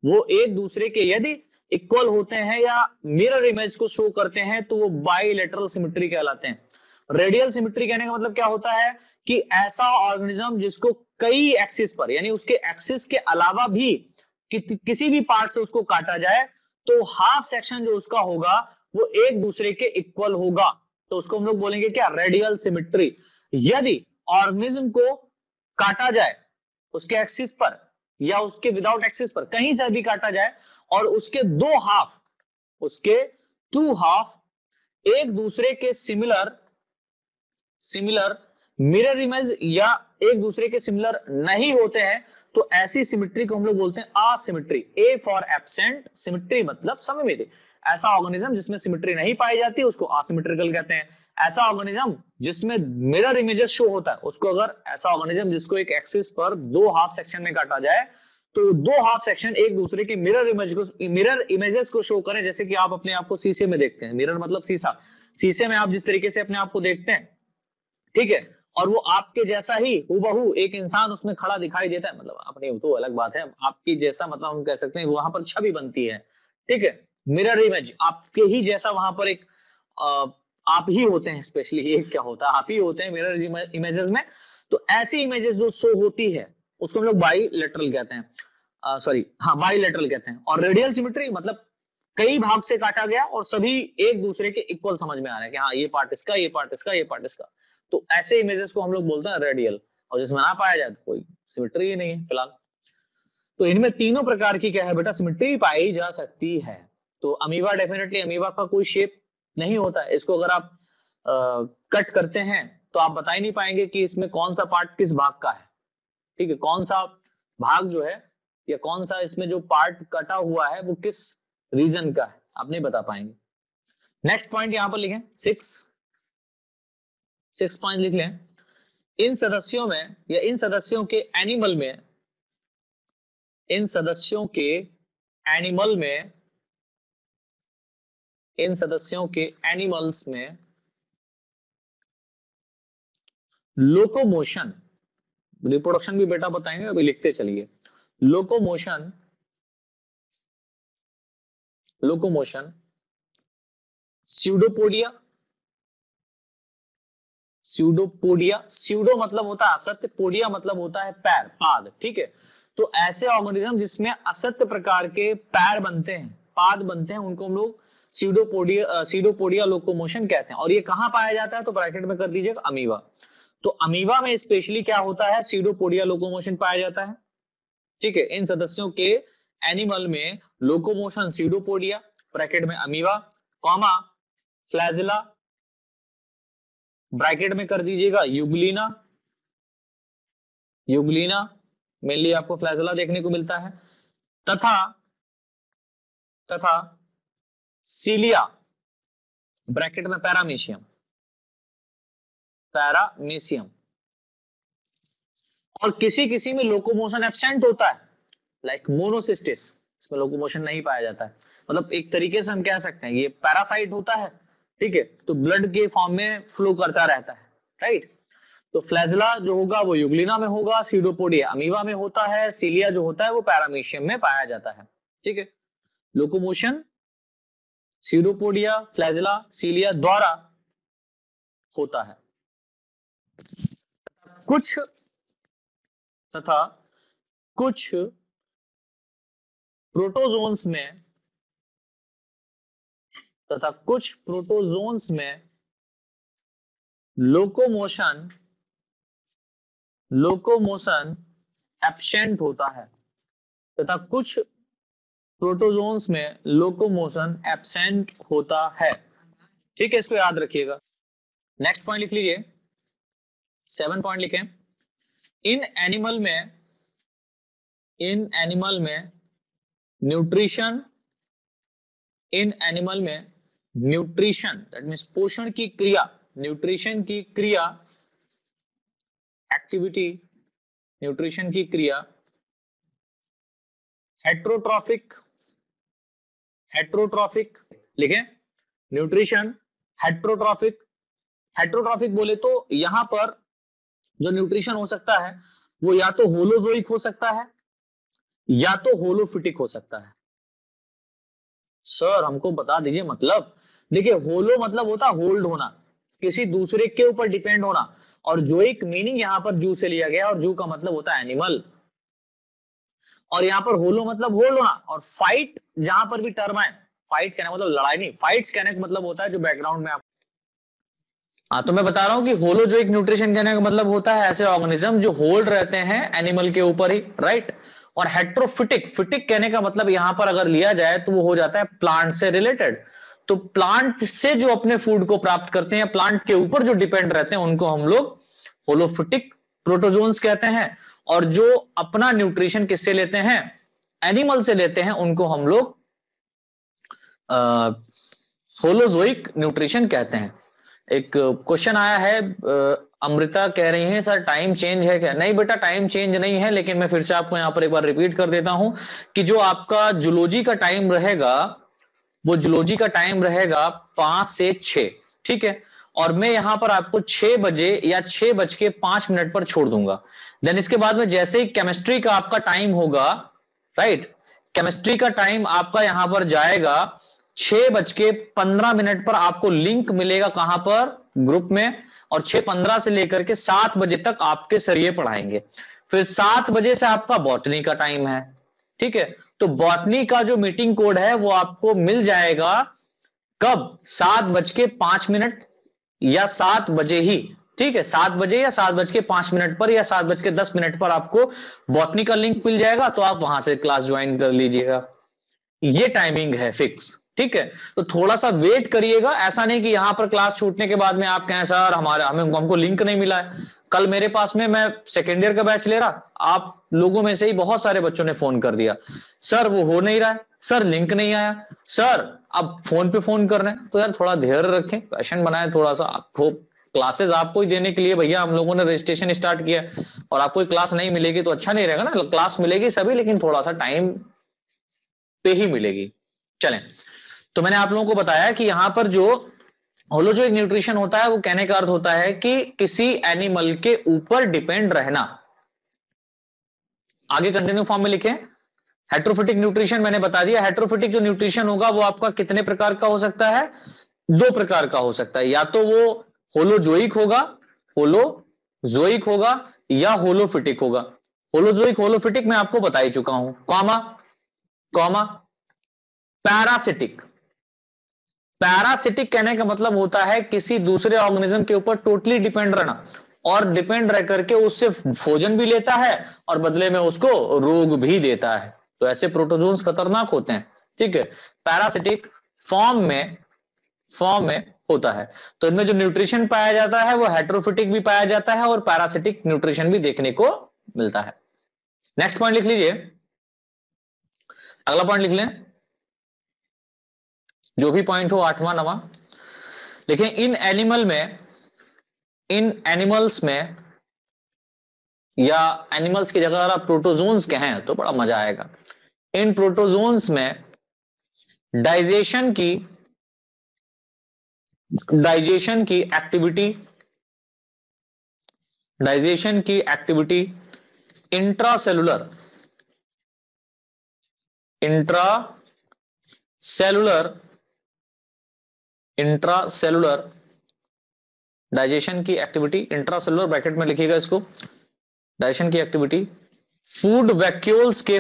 वो एक दूसरे के यदि इक्वल होते हैं या मिरर इमेज को शो करते हैं तो वो बाइलेटरल सिमेट्री कहलाते हैं। रेडियल सिमेट्री कहने का मतलब क्या होता है कि ऐसा ऑर्गेनिज्म जिसको कई एक्सिस पर, यानी उसके एक्सिस के अलावा भी किसी भी पार्ट से उसको काटा जाए तो हाफ सेक्शन जो उसका होगा वो एक दूसरे के इक्वल होगा, तो उसको हम लोग बोलेंगे क्या, रेडियल सिमेट्री। यदि ऑर्गेनिज्म को काटा जाए उसके एक्सिस पर या उसके विदाउट एक्सिस पर, कहीं से भी काटा जाए, और उसके दो हाफ, उसके टू हाफ एक दूसरे के सिमिलर मिरर इमेज या एक दूसरे के सिमिलर नहीं होते हैं, तो ऐसी सिमिट्री को हम लोग बोलते हैं asymmetry. A for absent, symmetry मतलब सममिति। ऐसा ऑर्गेनिज्म जिसमें सिमिट्री नहीं पाई जाती उसको असिमेट्रिकल कहते हैं। ऐसा ऑर्गेनिज्म जिसमें मिरर इमेजेस शो होता है उसको, अगर ऐसा ऑर्गेनिज्म जिसको एक एक्सिस पर दो हाफ सेक्शन में काटा जाए तो दो हाफ सेक्शन एक दूसरे के मिरर इमेजेस को शो करें, जैसे कि आप अपने आप को शीशे में देखते हैं। मिरर मतलब शीशा, शीशे में आप जिस तरीके से अपने आप को देखते हैं, ठीक है, और वो आपके जैसा ही हूबहू एक इंसान उसमें खड़ा दिखाई देता है, मतलब अपनी तो अलग बात है, आपकी जैसा मतलब हम कह सकते हैं वहां पर छवि बनती है, ठीक है, मिरर इमेज आपके ही जैसा वहां पर एक आप ही होते हैं, स्पेशली एक क्या होता है, आप ही होते हैं मिरर इमेजेस में। तो ऐसी इमेजेस जो शो होती है उसको हम लोग बाईलेटरल कहते हैं, सॉरी हाँ बाईलेटरल कहते हैं। और रेडियल सिमेट्री मतलब कई भाग से काटा गया और सभी एक दूसरे के इक्वल समझ में आ रहे हैं कि हाँ ये पार्ट इसका, ये पार्ट इसका, ये पार्ट इसका, तो ऐसे इमेजेस को हम लोग बोलते हैं रेडियल। और जिसमें ना पाया जाए कोई सिमेट्री ही नहीं है फिलहाल। तो इनमें तीनों प्रकार की क्या है बेटा, सिमेट्री पाई जा सकती है। तो अमीबा, डेफिनेटली अमीबा का कोई शेप नहीं होता है, इसको अगर आप कट करते हैं तो आप बता ही नहीं पाएंगे कि इसमें कौन सा पार्ट किस भाग का है, ठीक है, कौन सा भाग जो है या कौन सा इसमें जो पार्ट कटा हुआ है वो किस रीजन का है, आप नहीं बता पाएंगे। नेक्स्ट पॉइंट यहां पर लिखें, सिक्स पॉइंट लिख लें। इन सदस्यों में या इन सदस्यों के एनिमल में, इन सदस्यों के एनिमल में, इन सदस्यों के एनिमल्स में लोकोमोशन, रिप्रोडक्शन भी बेटा बताएंगे, अभी लिखते चलिए। लोकोमोशन स्यूडोपोडिया, स्यूडो मतलब होता है असत्य, पोडिया मतलब होता है पैर, पाद, ठीक है। तो ऐसे ऑर्गेनिज्म जिसमें असत्य प्रकार के पैर बनते हैं, पाद बनते हैं, उनको हम लोग स्यूडोपोडिया लोकोमोशन कहते हैं। और ये कहां पाया जाता है, तो ब्रैकेट में कर दीजिएगा अमीबा। तो अमीबा में स्पेशली क्या होता है, स्यूडोपोडिया लोकोमोशन पाया जाता है, ठीक है। इन सदस्यों के एनिमल में लोकोमोशन स्यूडोपोडिया, ब्रैकेट में अमीबा, कॉमा फ्लैजिला, ब्रैकेट में कर दीजिएगा यूग्लिना, मेनली आपको फ्लैजिला देखने को मिलता है, तथा सीलिया, ब्रैकेट में पैरामीशियम, और किसी में लोकोमोशन एब्सेंट होता है, लाइक मोनोसिस्टिस, इसमें लोकोमोशन नहीं पाया जाता है। मतलब एक तरीके से हम कह सकते हैं ये पैरासाइट होता है, ठीक है, तो ब्लड के फॉर्म में फ्लो करता रहता है, राइट। तो फ्लैजिला जो होगा वो यूग्लिना में होगा, स्यूडोपोडिया अमीबा में होता है, सीलिया जो होता है वो पैरामीशियम में पाया जाता है, ठीक है। लोकोमोशन स्यूडोपोडिया, फ्लैजिला, सीलिया द्वारा होता है। कुछ प्रोटोजोन्स में लोकोमोशन एब्सेंट होता है, तथा कुछ प्रोटोजोन्स में लोकोमोशन एब्सेंट होता है, ठीक है, इसको याद रखिएगा। नेक्स्ट पॉइंट लिख लीजिए, 7 पॉइंट लिखें। इन एनिमल में न्यूट्रिशन दैट मीन्स पोषण की क्रिया, न्यूट्रिशन की क्रिया, एक्टिविटी, न्यूट्रिशन की क्रिया हेट्रोट्रॉफिक लिखें, न्यूट्रिशन हेट्रोट्रॉफिक बोले तो यहां पर जो न्यूट्रिशन हो सकता है वो या तो होलोजोइक हो सकता है या तो होलोफिटिक हो सकता है। सर हमको बता दीजिए मतलब, देखिए होलो मतलब होता होल्ड होना, किसी दूसरे के ऊपर डिपेंड होना, और जोइक मीनिंग यहां पर जू से लिया गया, और जू का मतलब होता है एनिमल, और यहां पर होलो मतलब होल्ड होना। और फाइट जहां पर भी टर्म है, फाइट कहने मतलब लड़ाई नहीं, फाइट्स कहने का मतलब होता है जो बैकग्राउंड में आप हाँ, तो मैं बता रहा हूं कि होलोजोइक न्यूट्रिशन कहने का मतलब होता है ऐसे ऑर्गेनिज्म जो होल्ड रहते हैं एनिमल के ऊपर ही, राइट। और हेट्रोफिटिक, फिटिक कहने का मतलब यहां पर अगर लिया जाए तो वो हो जाता है प्लांट से रिलेटेड। तो प्लांट से जो अपने फूड को प्राप्त करते हैं, प्लांट के ऊपर जो डिपेंड रहते हैं, उनको हम लोग होलोफिटिक प्रोटोजोन्स कहते हैं। और जो अपना न्यूट्रिशन किससे लेते हैं, एनिमल से लेते हैं, उनको हम लोग होलोजोइक न्यूट्रिशन कहते हैं। एक क्वेश्चन आया है, अमृता कह रही है सर टाइम चेंज है क्या? नहीं बेटा, टाइम चेंज नहीं है, लेकिन मैं फिर से आपको यहां पर एक बार रिपीट कर देता हूं कि जो आपका जूलॉजी का टाइम रहेगा, वो जूलॉजी का टाइम रहेगा 5 से 6, ठीक है। और मैं यहां पर आपको 6 बजे या 6:05 पर छोड़ दूंगा। देन इसके बाद में जैसे ही केमिस्ट्री का आपका टाइम होगा, राइट, केमिस्ट्री का टाइम आपका यहां पर जाएगा 6:15 पर, आपको लिंक मिलेगा कहां पर, ग्रुप में। और 6:15 से लेकर के 7 बजे तक आपके सर ये पढ़ाएंगे। फिर 7 बजे से आपका बॉटनी का टाइम है, ठीक है। तो बॉटनी का जो मीटिंग कोड है वो आपको मिल जाएगा कब, 7:05 या 7 बजे ही, ठीक है। 7 बजे या 7:05 पर या 7:10 पर आपको बॉटनी का लिंक मिल जाएगा, तो आप वहां से क्लास ज्वाइन कर लीजिएगा। ये टाइमिंग है फिक्स, ठीक है। तो थोड़ा सा वेट करिएगा, ऐसा नहीं कि यहां पर क्लास छूटने के बाद में आप कहें सर हमको लिंक नहीं मिला है। कल मेरे पास में, मैं सेकेंड ईयर का बैच ले रहा, आप लोगों में से ही बहुत सारे बच्चों ने फोन कर दिया, सर वो हो नहीं रहा है, सर लिंक नहीं आया, सर अब फोन पे फोन कर रहे हैं। तो यार थोड़ा धैर्य रखें, पैशन बनाए थोड़ा सा। आपको क्लासेस आपको ही देने के लिए भैया हम लोगों ने रजिस्ट्रेशन स्टार्ट किया, और आपको क्लास नहीं मिलेगी तो अच्छा नहीं रहेगा ना। क्लास मिलेगी सभी, लेकिन थोड़ा सा टाइम पे ही मिलेगी। चलें, तो मैंने आप लोगों को बताया कि यहां पर जो होलोजोइक न्यूट्रिशन होता है, वो कहने का अर्थ होता है कि किसी एनिमल के ऊपर डिपेंड रहना। आगे कंटिन्यू फॉर्म में लिखें। हेट्रोफिटिक न्यूट्रिशन मैंने बता दिया। हेट्रोफिटिक जो न्यूट्रिशन होगा वो आपका कितने प्रकार का हो सकता है, 2 प्रकार का हो सकता है। या तो वो होलोजोइक होगा, होलोजोइक होगा, या होलोफिटिक होगा। होलोजोइक होलोफिटिक मैं आपको बता ही चुका हूं। Comma comma parasitic. पैरासिटिक कहने का मतलब होता है किसी दूसरे ऑर्गेनिज्म के ऊपर टोटली डिपेंड रहना, और डिपेंड रह करके उससे भोजन भी लेता है और बदले में उसको रोग भी देता है। तो ऐसे प्रोटोजोन्स खतरनाक होते हैं, ठीक है। पैरासिटिक फॉर्म में होता है। तो इनमें जो न्यूट्रिशन पाया जाता है वो हेट्रोफिटिक भी पाया जाता है और पैरासिटिक न्यूट्रिशन भी देखने को मिलता है। नेक्स्ट पॉइंट लिख लीजिए, अगला पॉइंट लिख लें, जो भी पॉइंट हो 8वां 9वां। देखिए, इन एनिमल्स में या एनिमल्स की जगह अगर आप प्रोटोजोन्स कहें तो बड़ा मजा आएगा। इन प्रोटोजोन्स में डाइजेशन की एक्टिविटी इंट्रासेलुलर डाइजेशन की एक्टिविटी इंट्रासेलुलर, ब्रैकेट में लिखिएगा इसको। डाइजेशन की एक्टिविटी फूड वैक्यूल्स के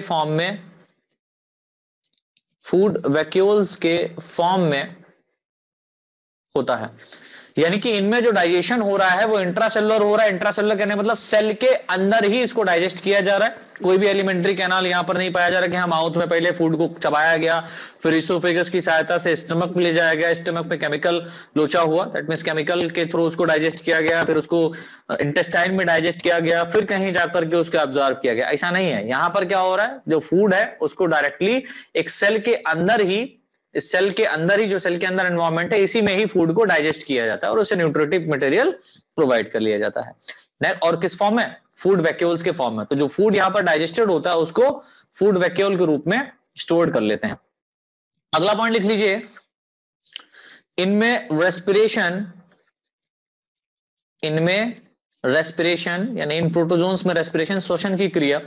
फॉर्म में होता है। यानी कि इनमें जो डाइजेशन हो रहा है वो इंट्रासेलुलर हो रहा है। इंट्रासेलुलर कहने मतलब सेल के अंदर ही इसको डाइजेस्ट किया जा रहा है। कोई भी एलिमेंट्री कैनाल यहां पर नहीं पाया जा रहा कि हाँ माउथ में पहले फूड को चबाया गया, फिर इसोफेगस की सहायता से स्टमक में ले जाया गया, स्टमक में केमिकल लोचा हुआ, दैट मींस केमिकल के थ्रू उसको डाइजेस्ट किया गया, फिर उसको इंटेस्टाइन में डाइजेस्ट किया गया, फिर कहीं जाकर के उसको ऑब्जर्व किया गया। ऐसा नहीं है। यहां पर क्या हो रहा है, जो फूड है उसको डायरेक्टली एक सेल के अंदर ही, इस सेल के अंदर ही, जो सेल के अंदर एनवायरमेंट है, इसी में ही फूड को डाइजेस्ट किया जाता है और उसे न्यूट्रिटिव मटेरियल प्रोवाइड कर लिया जाता है। और किस फॉर्म में, फूड वैक्यूल्स के फॉर्म में। तो जो फूड यहां पर डाइजेस्टेड होता है उसको फूड वैक्यूल के रूप में स्टोर कर लेते हैं। अगला पॉइंट लिख लीजिए, इनमें रेस्पिरेशन यानी इन प्रोटोजोन्स में रेस्पिरेशन, श्वसन की क्रिया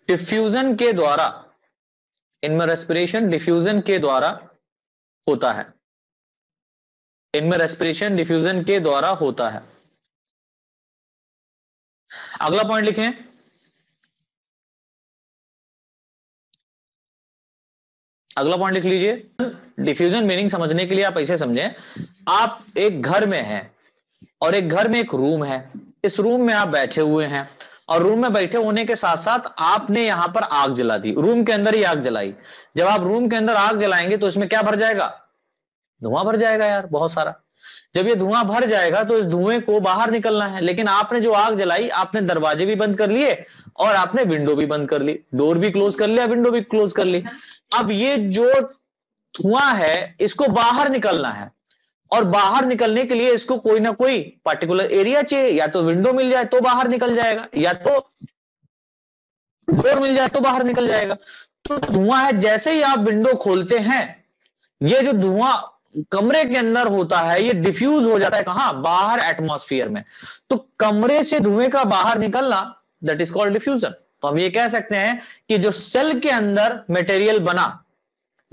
डिफ्यूजन के द्वारा, इनमें रेस्पिरेशन डिफ्यूजन के द्वारा होता है। इनमें रेस्पिरेशन डिफ्यूजन के द्वारा होता है। अगला पॉइंट लिखें, अगला पॉइंट लिख लीजिए। डिफ्यूजन मीनिंग समझने के लिए आप ऐसे समझें, आप एक घर में हैं, और एक घर में एक रूम है, इस रूम में आप बैठे हुए हैं और रूम में बैठे होने के साथ साथ आपने यहां पर आग जला दी, रूम के अंदर ही आग जलाई। जब आप रूम के अंदर आग जलाएंगे तो इसमें क्या भर जाएगा, धुआं भर जाएगा यार, बहुत सारा। जब ये धुआं भर जाएगा तो इस धुएं को बाहर निकलना है, लेकिन आपने जो आग जलाई, आपने दरवाजे भी बंद कर लिए और आपने विंडो भी बंद कर ली, डोर भी क्लोज कर लिया, विंडो भी क्लोज कर ली। अब ये जो धुआं है इसको बाहर निकलना है, और बाहर निकलने के लिए इसको कोई ना कोई पर्टिकुलर एरिया चाहिए, या तो विंडो मिल जाए तो बाहर निकल जाएगा, या तो डोर मिल जाए तो बाहर निकल जाएगा। तो धुआं है, जैसे ही आप विंडो खोलते हैं, ये जो धुआं कमरे के अंदर होता है ये डिफ्यूज हो जाता है कहां, बाहर एटमॉस्फेयर में। तो कमरे से धुएं का बाहर निकलना, दैट इज कॉल्ड डिफ्यूजन। तो हम ये कह सकते हैं कि जो सेल के अंदर मटेरियल बना,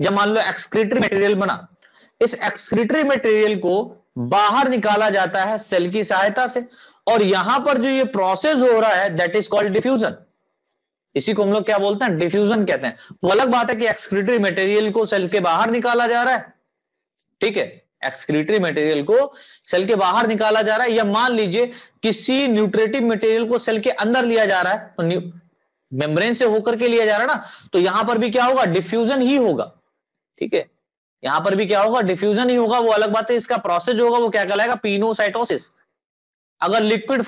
या मान लो एक्सक्रीटरी मटेरियल बना, इस एक्सक्रीटरी मटेरियल को बाहर निकाला जाता है सेल की सहायता से, और यहां पर जो ये प्रोसेस हो रहा है दैट इज कॉल्ड डिफ्यूजन। इसी को हम लोग क्या बोलते हैं, डिफ्यूजन कहते हैं। वो अलग बात है कि एक्सक्रीटरी मटेरियल को सेल के बाहर निकाला जा रहा है, ठीक है, एक्सक्रीटरी मटेरियल को सेल के बाहर निकाला जा रहा है, या मान लीजिए किसी न्यूट्रिटिव मटेरियल को सेल के अंदर लिया जा रहा है, तो मेम्ब्रेन से होकर के लिया जा रहा है ना, तो यहां पर भी क्या होगा, डिफ्यूजन ही होगा, ठीक है, यहां पर भी क्या होगा, डिफ्यूजन ही होगा। वो अलग बात है, इसका प्रोसेस जो होगा वो क्या कहलाएगा, पिनोसाइटोसिस। अगर लिक्विड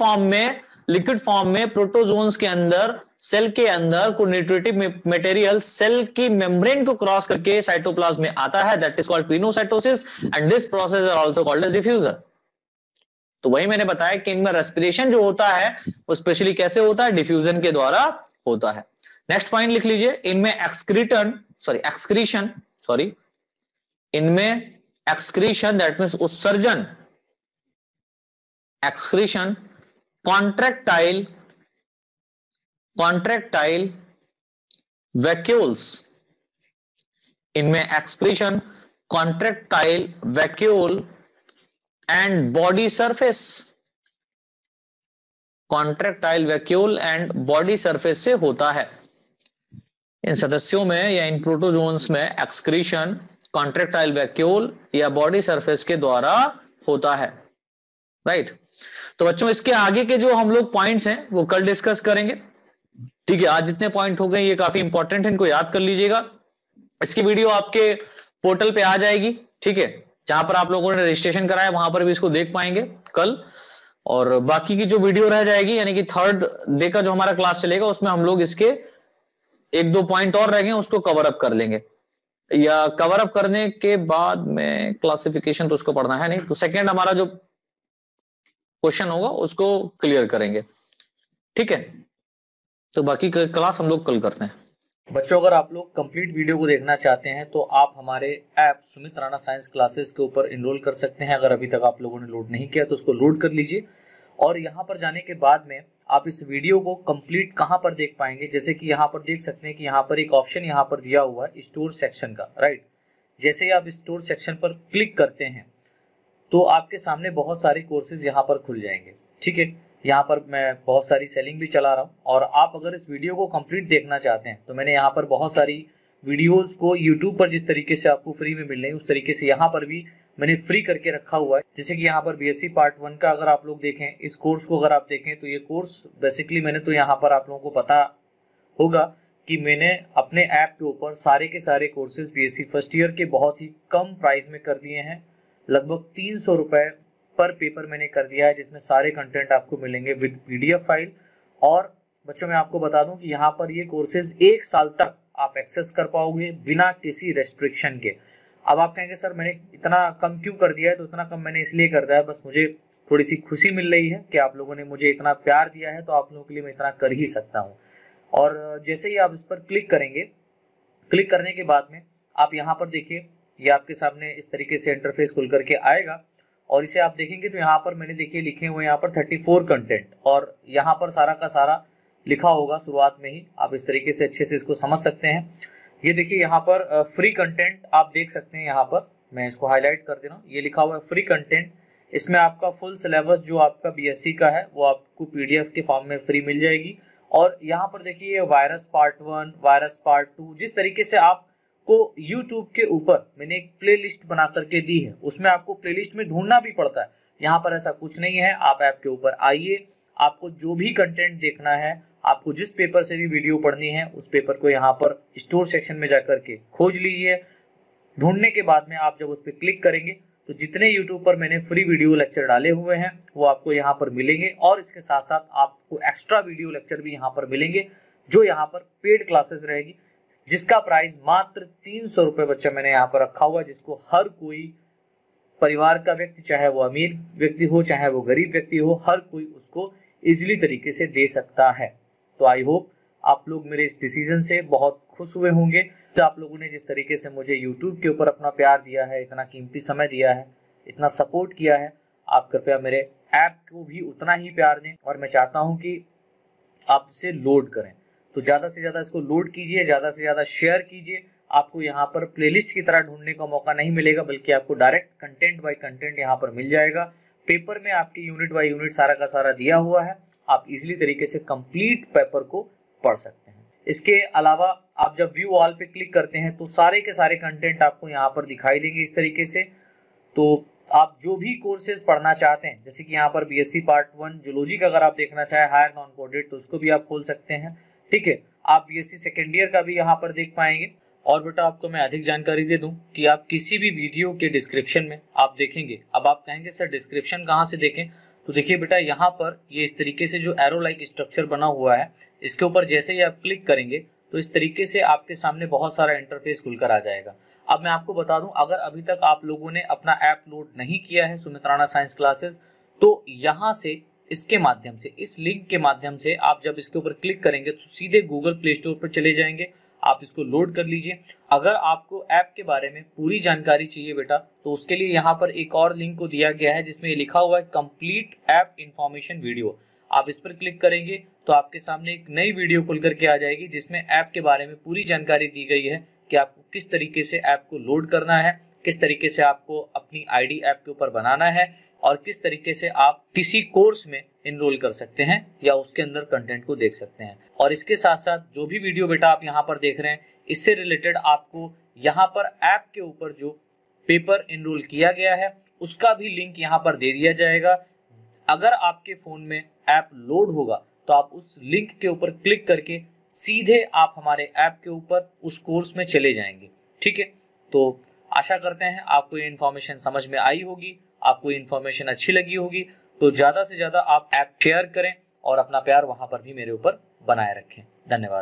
फॉर्म में प्रोटोजोन्स के अंदर, सेल के अंदर कोई न्यूट्रिटिव मटेरियल सेल की मेम्ब्रेन को क्रॉस करके साइटोप्लाज्म में आता है, that is called pinocytosis, and this process are also called as diffusion. तो वही मैंने बताया कि इनमें रेस्पिरेशन जो होता है वो स्पेशली कैसे होता है, डिफ्यूजन के द्वारा होता है। नेक्स्ट पॉइंट लिख लीजिए, इनमें इनमें एक्सक्रीशन दैट मीन्स उत्सर्जन, एक्सक्रीशन, कॉन्ट्रैक्टाइल वैक्यूल्स, इनमें excretion, contractile vacuole and body surface, contractile vacuole and body surface से होता है। इन सदस्यों में या इन प्रोटोजोन्स में एक्सक्रीशन कॉन्ट्रैक्टाइल वैक्यूल या बॉडी सरफेस के द्वारा होता है, राइट। तो बच्चों इसके आगे के जो हम लोग पॉइंट्स हैं वो कल डिस्कस करेंगे, ठीक है। आज जितने पॉइंट हो गए ये काफी इंपॉर्टेंट है, इनको याद कर लीजिएगा। इसकी वीडियो आपके पोर्टल पे आ जाएगी, ठीक है, जहां पर आप लोगों ने रजिस्ट्रेशन कराया वहां पर भी इसको देख पाएंगे कल। और बाकी की जो वीडियो रह जाएगी, यानी कि थर्ड डे का जो हमारा क्लास चलेगा उसमें हम लोग इसके एक दो पॉइंट और रह गए उसको कवर अप कर लेंगे, या कवर अप करने के बाद में क्लासिफिकेशन तो उसको पढ़ना है नहीं, तो सेकेंड हमारा जो क्वेश्चन होगा उसको क्लियर करेंगे, ठीक है। तो बाकी क्लास हम लोग कल करते हैं। बच्चों अगर आप लोग कंप्लीट वीडियो को देखना चाहते हैं तो आप हमारे app Sumit Rana science classes के ऊपर इनरोल कर सकते हैं। अगर अभी तक आप लोगों ने लोड नहीं किया तो उसको लोड कर लीजिए, और यहाँ पर जाने के बाद में आप इस वीडियो को कंप्लीट कहाँ पर देख पाएंगे, जैसे कि यहाँ पर देख सकते हैं कि यहाँ पर एक ऑप्शन यहाँ पर दिया हुआ है स्टोर सेक्शन का, राइट। जैसे ही आप स्टोर सेक्शन पर क्लिक करते हैं तो आपके सामने बहुत सारे कोर्सेज यहाँ पर खुल जाएंगे, ठीक है। यहाँ पर मैं बहुत सारी सेलिंग भी चला रहा हूँ, और आप अगर इस वीडियो को कंप्लीट देखना चाहते हैं तो मैंने यहाँ पर बहुत सारी वीडियोस को यूट्यूब पर जिस तरीके से आपको फ्री में मिल रही है उस तरीके से यहाँ पर भी मैंने फ्री करके रखा हुआ है। जैसे कि यहाँ पर बीएससी पार्ट 1 का अगर आप लोग देखें, इस कोर्स को अगर आप देखें तो ये कोर्स बेसिकली मैंने तो यहाँ पर आप लोगों को पता होगा कि मैंने अपने ऐप के ऊपर सारे के सारे कोर्सेज बीएससी फर्स्ट ईयर के बहुत ही कम प्राइस में कर दिए हैं। लगभग 300 रुपये पर पेपर मैंने कर दिया है, जिसमें सारे कंटेंट आपको मिलेंगे विद पीडीएफ फाइल। और बच्चों मैं आपको बता दूं कि यहाँ पर ये कोर्सेज 1 साल तक आप एक्सेस कर पाओगे बिना किसी रेस्ट्रिक्शन के। अब आप कहेंगे सर मैंने इतना कम क्यों कर दिया है, तो इतना कम मैंने इसलिए कर दिया है, बस मुझे थोड़ी सी खुशी मिल रही है कि आप लोगों ने मुझे इतना प्यार दिया है, तो आप लोगों के लिए मैं इतना कर ही सकता हूँ। और जैसे ही आप इस पर क्लिक करेंगे, क्लिक करने के बाद में आप यहाँ पर देखिए, ये आपके सामने इस तरीके से इंटरफेस खुल करके आएगा, और इसे आप देखेंगे तो यहाँ पर मैंने देखिए लिखे हुए यहाँ पर 34 कंटेंट, और यहाँ पर सारा का सारा लिखा होगा शुरुआत में ही, आप इस तरीके से अच्छे से इसको समझ सकते हैं। ये देखिए यहाँ पर फ्री कंटेंट आप देख सकते हैं, यहाँ पर मैं इसको हाईलाइट कर दे रहा हूँ, ये लिखा हुआ है फ्री कंटेंट। इसमें आपका फुल सिलेबस जो आपका बीएससी का है वो आपको पीडीएफ के फॉर्म में फ्री मिल जाएगी। और यहाँ पर देखिए वायरस पार्ट 1, वायरस पार्ट 2, जिस तरीके से आप को YouTube के ऊपर मैंने एक प्लेलिस्ट बना करके दी है, उसमें आपको प्लेलिस्ट में ढूंढना भी पड़ता है यहाँ पर ऐसा कुछ नहीं है। आप ऐप के ऊपर आइए, आपको जो भी कंटेंट देखना है, आपको जिस पेपर से भी वीडियो पढ़नी है, उस पेपर को यहाँ पर स्टोर सेक्शन में जाकर के खोज लीजिए। ढूंढने के बाद में आप जब उस पर क्लिक करेंगे तो जितने यूट्यूब पर मैंने फ्री वीडियो लेक्चर डाले हुए हैं वो आपको यहाँ पर मिलेंगे, और इसके साथ साथ आपको एक्स्ट्रा वीडियो लेक्चर भी यहाँ पर मिलेंगे, जो यहाँ पर पेड क्लासेस रहेगी, जिसका प्राइस मात्र 300 रुपये बच्चा मैंने यहाँ पर रखा हुआ है, जिसको हर कोई परिवार का व्यक्ति, चाहे वो अमीर व्यक्ति हो चाहे वो गरीब व्यक्ति हो, हर कोई उसको इजीली तरीके से दे सकता है। तो आई होप आप लोग मेरे इस डिसीजन से बहुत खुश हुए होंगे। तो आप लोगों ने जिस तरीके से मुझे YouTube के ऊपर अपना प्यार दिया है, इतना कीमती समय दिया है, इतना सपोर्ट किया है, आप कृपया मेरे ऐप को भी उतना ही प्यार दें। और मैं चाहता हूं कि आप इसे लोड करें, तो ज़्यादा से ज़्यादा इसको लोड कीजिए, ज़्यादा से ज़्यादा शेयर कीजिए। आपको यहाँ पर प्लेलिस्ट की तरह ढूंढने का मौका नहीं मिलेगा, बल्कि आपको डायरेक्ट कंटेंट बाय कंटेंट यहाँ पर मिल जाएगा। पेपर में आपकी यूनिट बाय यूनिट सारा का सारा दिया हुआ है, आप इजीली तरीके से कंप्लीट पेपर को पढ़ सकते हैं। इसके अलावा आप जब व्यू ऑल पे क्लिक करते हैं तो सारे के सारे कंटेंट आपको यहाँ पर दिखाई देंगे इस तरीके से। तो आप जो भी कोर्सेज पढ़ना चाहते हैं, जैसे कि यहाँ पर बीएससी पार्ट 1 जूलॉजी का अगर आप देखना चाहें हायर नॉन कोडेड, तो उसको भी आप खोल सकते हैं। ठीक है, आप बीएससी सेकेंड ईयर का भी यहाँ पर देख पाएंगे। और बेटा आपको मैं अधिक जानकारी दे दूं कि आप किसी भी वीडियो के डिस्क्रिप्शन में आप देखेंगे, अब आप कहेंगे सर डिस्क्रिप्शन कहाँ से देखें, तो देखिए बेटा यहाँ पर ये इस तरीके से जो एरो लाइक स्ट्रक्चर बना हुआ है, इसके ऊपर जैसे ही आप क्लिक करेंगे तो इस तरीके से आपके सामने बहुत सारा इंटरफेस खुलकर आ जाएगा। अब मैं आपको बता दूं, अगर अभी तक आप लोगों ने अपना ऐप लोड नहीं किया है सुमित राणा साइंस क्लासेस, तो यहाँ से इसके माध्यम से, इस लिंक के माध्यम से आप जब इसके ऊपर क्लिक करेंगे तो सीधे गूगल प्ले स्टोर पर चले जाएंगे, आप इसको लोड कर लीजिए। अगर आपको ऐप के बारे में पूरी जानकारी चाहिए बेटा, तो उसके लिए यहाँ पर एक और लिंक को दिया गया है जिसमें ये लिखा हुआ है कंप्लीट ऐप इंफॉर्मेशन वीडियो। आप इस पर क्लिक करेंगे तो आपके सामने एक नई वीडियो खुल करके आ जाएगी, जिसमें ऐप के बारे में पूरी जानकारी दी गई है कि आपको किस तरीके से ऐप को लोड करना है, किस तरीके से आपको अपनी आईडी ऐप के ऊपर बनाना है, और किस तरीके से आप किसी कोर्स में इनरोल कर सकते हैं या उसके अंदर कंटेंट को देख सकते हैं। और इसके साथ साथ जो भी वीडियो बेटा आप यहाँ पर देख रहे हैं, इससे रिलेटेड आपको यहाँ पर ऐप के ऊपर जो पेपर इनरोल किया गया है उसका भी लिंक यहाँ पर दे दिया जाएगा। अगर आपके फोन में ऐप लोड होगा तो आप उस लिंक के ऊपर क्लिक करके सीधे आप हमारे ऐप के ऊपर उस कोर्स में चले जाएंगे। ठीक है, तो आशा करते हैं आपको ये इन्फॉर्मेशन समझ में आई होगी, आपको इन्फॉर्मेशन अच्छी लगी होगी। तो ज्यादा से ज्यादा आप ऐप शेयर करें और अपना प्यार वहां पर भी मेरे ऊपर बनाए रखें। धन्यवाद।